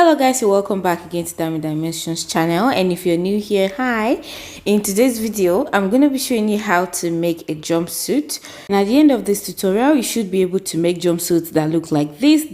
Hello guys, you're welcome back again to Dami Dimensions channel, and if you're new here, hi. In today's video I'm going to be showing you how to make a jumpsuit, and at the end of this tutorial you should be able to make jumpsuits that look like this,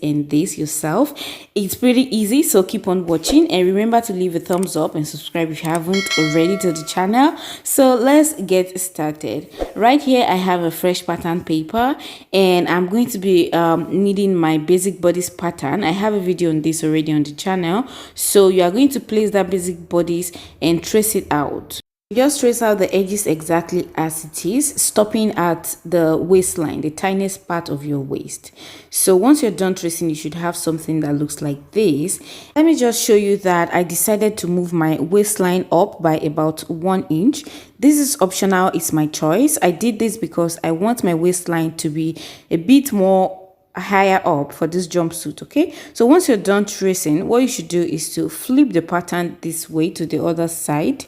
and this yourself. It's pretty easy, so keep on watching and remember to leave a thumbs up and subscribe if you haven't already to the channel. So let's get started. Right here I have a fresh pattern paper, and I'm going to be needing my basic bodice pattern. I have a video on this already on the channel, so you are going to place that basic bodice and trace it out. Just trace out the edges exactly as it is, stopping at the waistline, the tiniest part of your waist. So once you're done tracing, you should have something that looks like this. Let me just show you that I decided to move my waistline up by about 1 inch. This is optional, it's my choice. I did this because I want my waistline to be a bit more higher up for this jumpsuit. Okay, so once you're done tracing, what you should do is to flip the pattern this way to the other side,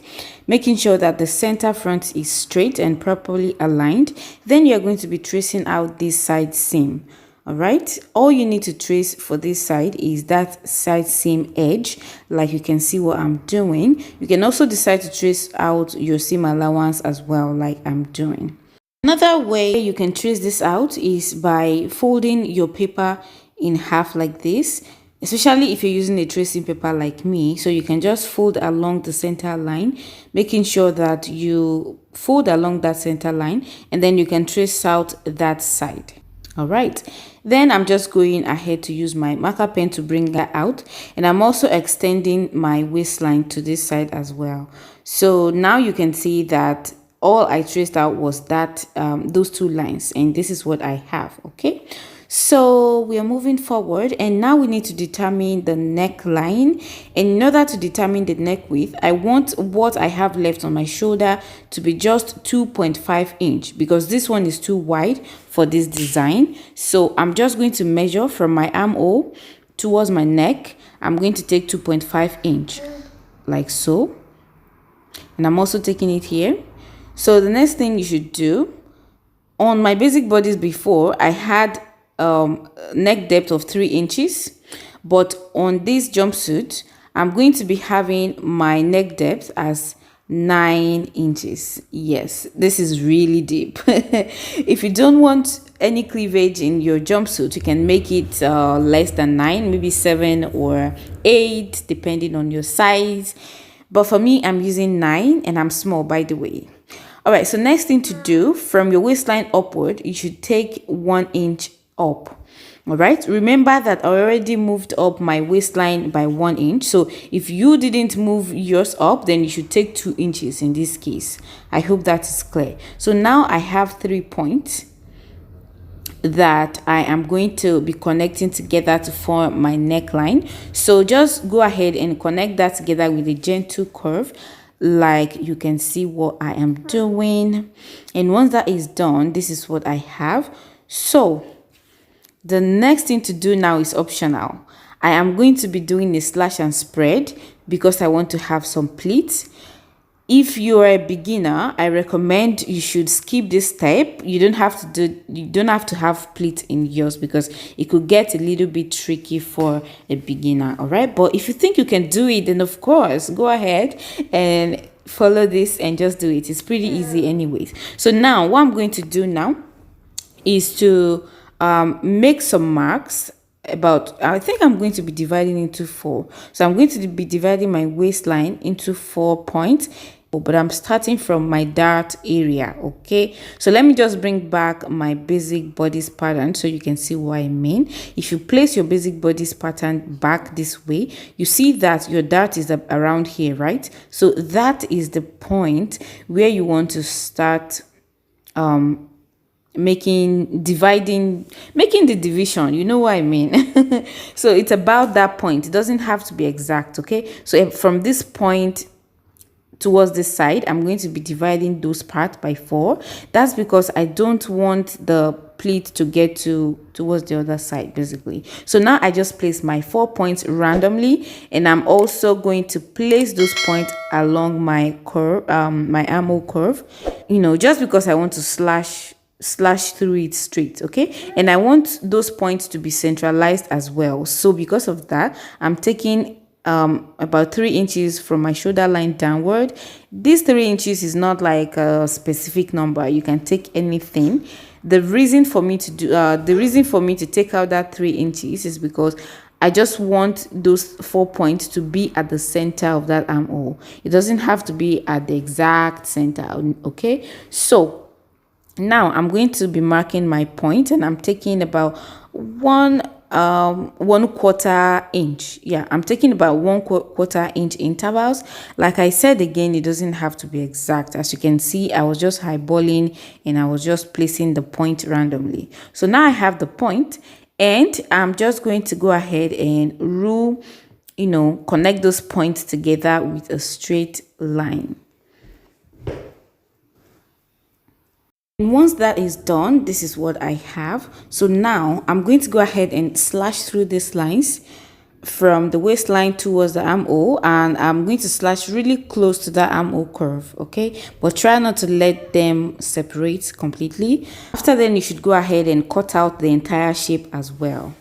making sure that the center front is straight and properly aligned. Then you're going to be tracing out this side seam. All right, all you need to trace for this side is that side seam edge, like you can see what I'm doing. You can also decide to trace out your seam allowance as well, like I'm doing. Another way you can trace this out is by folding your paper in half like this, especially if you're using a tracing paper like me. So you can just fold along the center line, making sure that you fold along that center line, and then you can trace out that side. All right, then I'm just going ahead to use my marker pen to bring that out, and I'm also extending my waistline to this side as well. So now you can see that all I traced out was that those two lines, and this is what I have. Okay, so we are moving forward, and now we need to determine the neckline. And in order to determine the neck width, I want what I have left on my shoulder to be just 2.5 inch, because this one is too wide for this design. So I'm just going to measure from my armhole towards my neck. I'm going to take 2.5 inch like so, and I'm also taking it here. So the next thing you should do, on my basic bodies before, I had neck depth of 3 inches, but on this jumpsuit I'm going to be having my neck depth as 9 inches. Yes, this is really deep. If you don't want any cleavage in your jumpsuit, you can make it less than 9, maybe 7 or 8 depending on your size, but for me I'm using 9, and I'm small, by the way. All right, so next thing to do, from your waistline upward, you should take 1 inch up. All right, remember that I already moved up my waistline by 1 inch. So if you didn't move yours up, then you should take 2 inches in this case. I hope that is clear. So now I have 3 points that I am going to be connecting together to form my neckline. So just go ahead and connect that together with a gentle curve, like you can see what I am doing. And once that is done, this is what I have. So the next thing to do now is optional. I am going to be doing a slash and spread because I want to have some pleats. If you are a beginner, I recommend you should skip this step. You don't have to have pleats in yours, because it could get a little bit tricky for a beginner. All right, but if you think you can do it, then of course go ahead and follow this and just do it. It's pretty easy anyways. So now what I'm going to do now is to make some marks. I think I'm going to be dividing into 4. So I'm going to be dividing my waistline into 4 points, but I'm starting from my dart area. Okay, so let me just bring back my basic bodice pattern so you can see what I mean. If you place your basic bodice pattern back this way, you see that your dart is around here, right? So that is the point where you want to start making the division. You know what I mean? So it's about that point. It doesn't have to be exact. Okay, so from this point towards this side, I'm going to be dividing those parts by 4. That's because I don't want the pleat to get towards the other side, basically. So now I just place my 4 points randomly, and I'm also going to place those points along my curve, my armhole curve, you know, just because I want to slash slash through it straight. Okay, and I want those points to be centralized as well. So because of that, I'm taking about 3 inches from my shoulder line downward. This 3 inches is not like a specific number. You can take anything. The reason for me to take out that 3 inches is because I just want those 4 points to be at the center of that armhole. It doesn't have to be at the exact center. Okay, so now I'm going to be marking my point, and I'm taking about 1/4 inch. Yeah, I'm taking about 1/4 inch intervals. Like I said again, it doesn't have to be exact. As you can see, I was just eyeballing and I was just placing the point randomly. So now I have the point, and I'm just going to go ahead and rule, connect those points together with a straight line. And once that is done, this is what I have. So now I'm going to go ahead and slash through these lines from the waistline towards the armhole, and I'm going to slash really close to that armhole curve. Okay, but try not to let them separate completely. After then, you should go ahead and cut out the entire shape as well.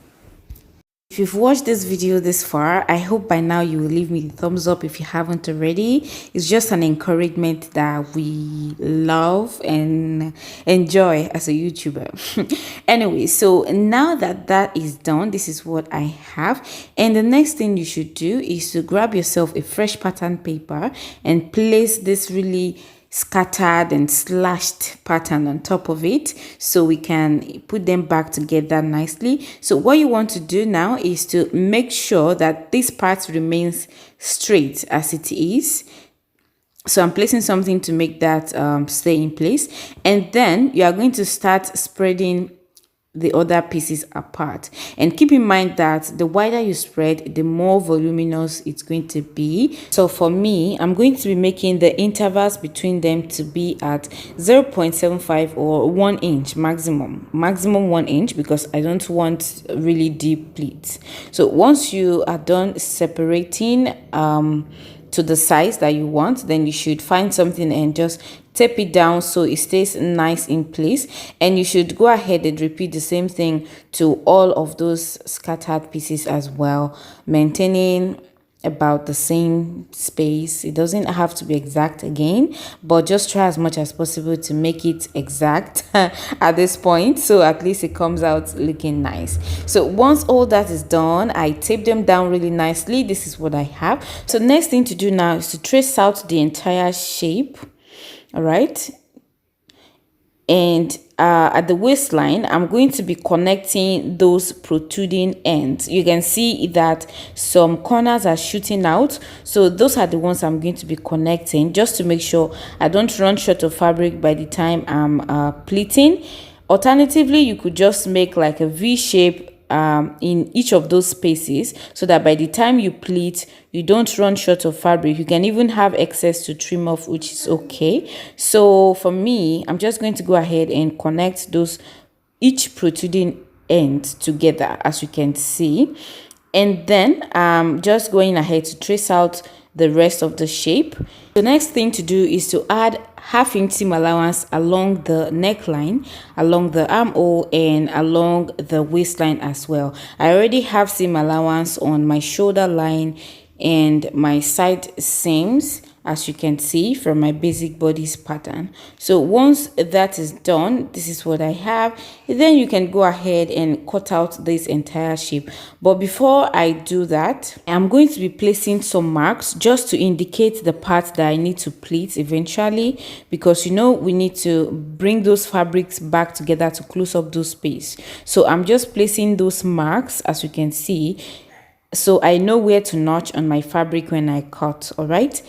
If you've watched this video this far, I hope by now you will leave me the thumbs up if you haven't already. It's just an encouragement that we love and enjoy as a YouTuber. Anyway, so now that that is done, this is what I have. And the next thing you should do is to grab yourself a fresh pattern paper and place this really scattered and slashed pattern on top of it, so we can put them back together nicely. So what you want to do now is to make sure that this part remains straight as it is. So I'm placing something to make that stay in place, and then you are going to start spreading the other pieces apart. And keep in mind that the wider you spread, the more voluminous it's going to be. So for me, I'm going to be making the intervals between them to be at 0.75 or 1 inch maximum 1 inch, because I don't want really deep pleats. So once you are done separating to the size that you want, then you should find something and just tape it down so it stays nice in place. And you should go ahead and repeat the same thing to all of those scattered pieces as well, maintaining about the same space. It doesn't have to be exact again, but just try as much as possible to make it exact at this point, so at least it comes out looking nice. So once all that is done, I tape them down really nicely. This is what I have. So next thing to do now is to trace out the entire shape. All right, and at the waistline, I'm going to be connecting those protruding ends. You can see that some corners are shooting out, so those are the ones I'm going to be connecting, just to make sure I don't run short of fabric by the time I'm pleating. Alternatively, you could just make like a V shape in each of those spaces, so that by the time you pleat, you don't run short of fabric. You can even have excess to trim off, which is okay. So for me, I'm just going to go ahead and connect those each protruding end together, as you can see, and then I'm just going ahead to trace out the rest of the shape. The next thing to do is to add half-inch seam allowance along the neckline, along the armhole, and along the waistline as well. I already have seam allowance on my shoulder line and my side seams, as you can see from my basic bodice pattern. So once that is done, this is what I have. Then you can go ahead and cut out this entire shape. But before I do that, I'm going to be placing some marks just to indicate the part that I need to pleat eventually, because we need to bring those fabrics back together to close up those space. So I'm just placing those marks, as you can see, so I know where to notch on my fabric when I cut. All right,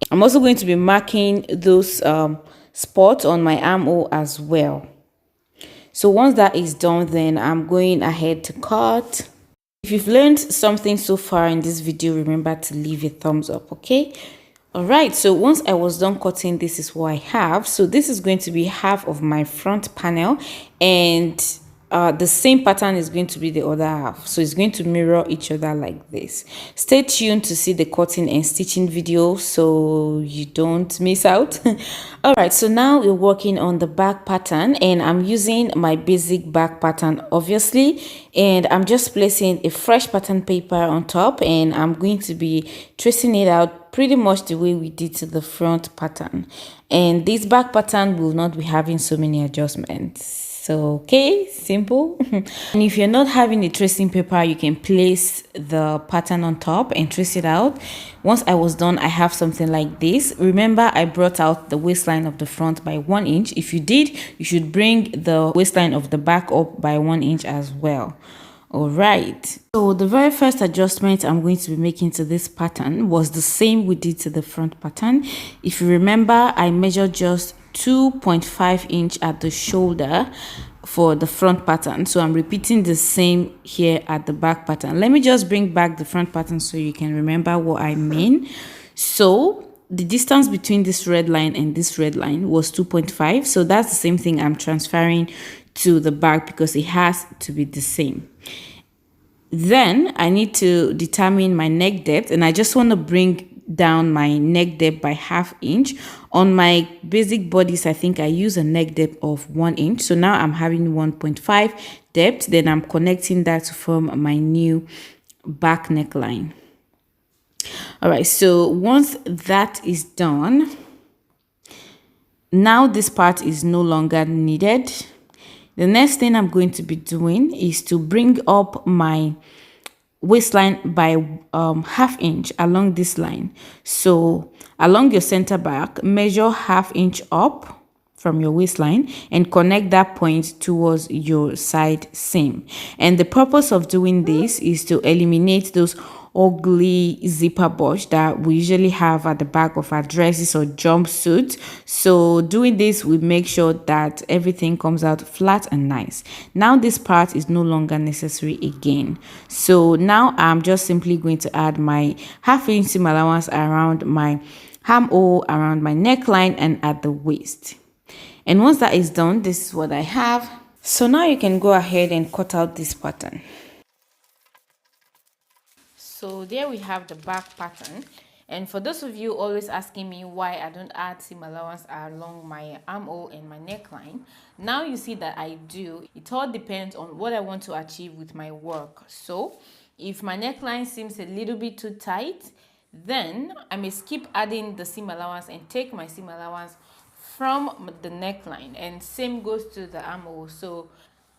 I'm also going to be marking those spots on my armhole as well. So once that is done, then I'm going ahead to cut. If you've learned something so far in this video, remember to leave a thumbs up. Okay, all right, so once I was done cutting, this is what I have. So this is going to be half of my front panel, and the same pattern is going to be the other half, so it's going to mirror each other like this. Stay tuned to see the cutting and stitching video so you don't miss out. All right, so now we're working on the back pattern, and I'm using my basic back pattern obviously, and I'm just placing a fresh pattern paper on top, and I'm going to be tracing it out pretty much the way we did to the front pattern. And this back pattern will not be having so many adjustments. So, okay, simple. And if you're not having a tracing paper, you can place the pattern on top and trace it out. Once I was done, I have something like this. Remember, I brought out the waistline of the front by 1 inch. If you did, you should bring the waistline of the back up by 1 inch as well. All right, so the very first adjustment I'm going to be making to this pattern was the same we did to the front pattern. If you remember, I measured just 2.5 inch at the shoulder for the front pattern, so I'm repeating the same here at the back pattern. Let me just bring back the front pattern so you can remember what I mean. So the distance between this red line and this red line was 2.5, so that's the same thing I'm transferring to the back because it has to be the same. Then I need to determine my neck depth, and I just want to bring down my neck depth by ½ inch. On my basic bodice, I think I use a neck depth of 1 inch, so now I'm having 1.5 depth. Then I'm connecting that to form my new back neckline. All right, so once that is done, now this part is no longer needed. The next thing I'm going to be doing is to bring up my waistline by ½ inch along this line. So along your center back, measure ½ inch up from your waistline and connect that point towards your side seam. And the purpose of doing this is to eliminate those ugly zipper bunch that we usually have at the back of our dresses or jumpsuits. So doing this will make sure that everything comes out flat and nice. Now this part is no longer necessary again. So now I'm just simply going to add my ½ inch seam allowance around my armhole, around my neckline, and at the waist. And once that is done, this is what I have. So now you can go ahead and cut out this pattern. So there we have the back pattern. And for those of you always asking me why I don't add seam allowance along my armhole and my neckline, now you see that I do. It all depends on what I want to achieve with my work. So if my neckline seems a little bit too tight, then I may skip adding the seam allowance and take my seam allowance from the neckline, and same goes to the armhole. So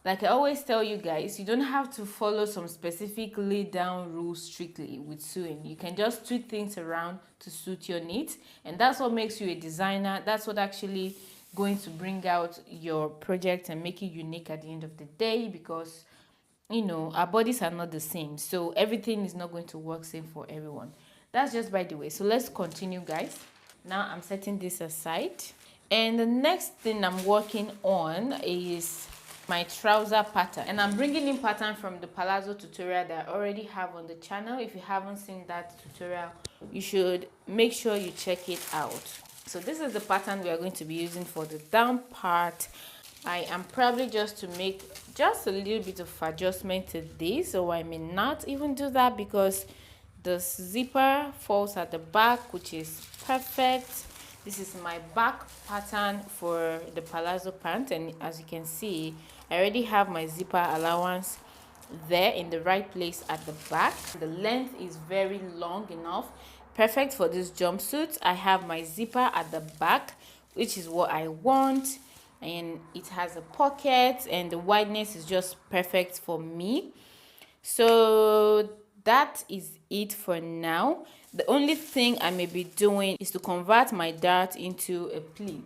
like I always tell you guys, you don't have to follow some specific laid down rules strictly with sewing. You can just tweak things around to suit your needs, and that's what makes you a designer. That's what actually going to bring out your project and make it unique at the end of the day, because you know our bodies are not the same, so everything is not going to work same for everyone. That's just by the way. So let's continue, guys. Now I'm setting this aside, and the next thing I'm working on is my trouser pattern, and I'm bringing in pattern from the Palazzo tutorial that I already have on the channel. If you haven't seen that tutorial, you should make sure you check it out. So this is the pattern we are going to be using for the down part. I am probably just to make just a little bit of adjustment to this, or I may not even do that because the zipper falls at the back, which is perfect. This is my back pattern for the palazzo pant, and as you can see, I already have my zipper allowance there in the right place at the back. The length is very long enough, perfect for this jumpsuit. I have my zipper at the back, which is what I want, and it has a pocket, and the wideness is just perfect for me. So that is it for now. The only thing I may be doing is to convert my dart into a pleat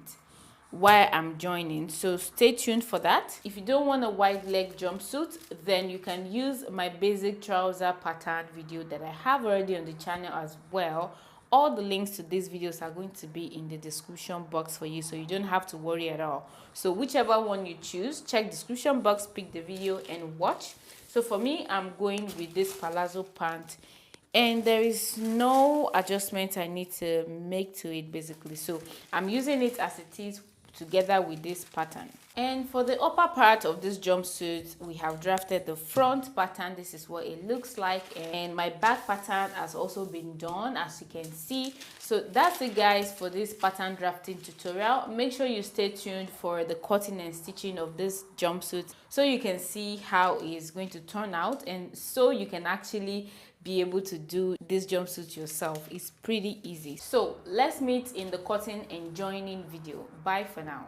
while I'm joining, so stay tuned for that. If you don't want a wide leg jumpsuit, then you can use my basic trouser pattern video that I have already on the channel as well. All the links to these videos are going to be in the description box for you, so you don't have to worry at all. So whichever one you choose, check description box, pick the video and watch. So for me, I'm going with this palazzo pant, and there is no adjustment I need to make to it basically. So I'm using it as it is together with this pattern. And for the upper part of this jumpsuit, we have drafted the front pattern. This is what it looks like, and my back pattern has also been done, as you can see. So that's it guys for this pattern drafting tutorial. Make sure you stay tuned for the cutting and stitching of this jumpsuit so you can see how it's going to turn out, and so you can actually be able to do this jumpsuit yourself. It's pretty easy. So let's meet in the cutting and joining video. Bye for now.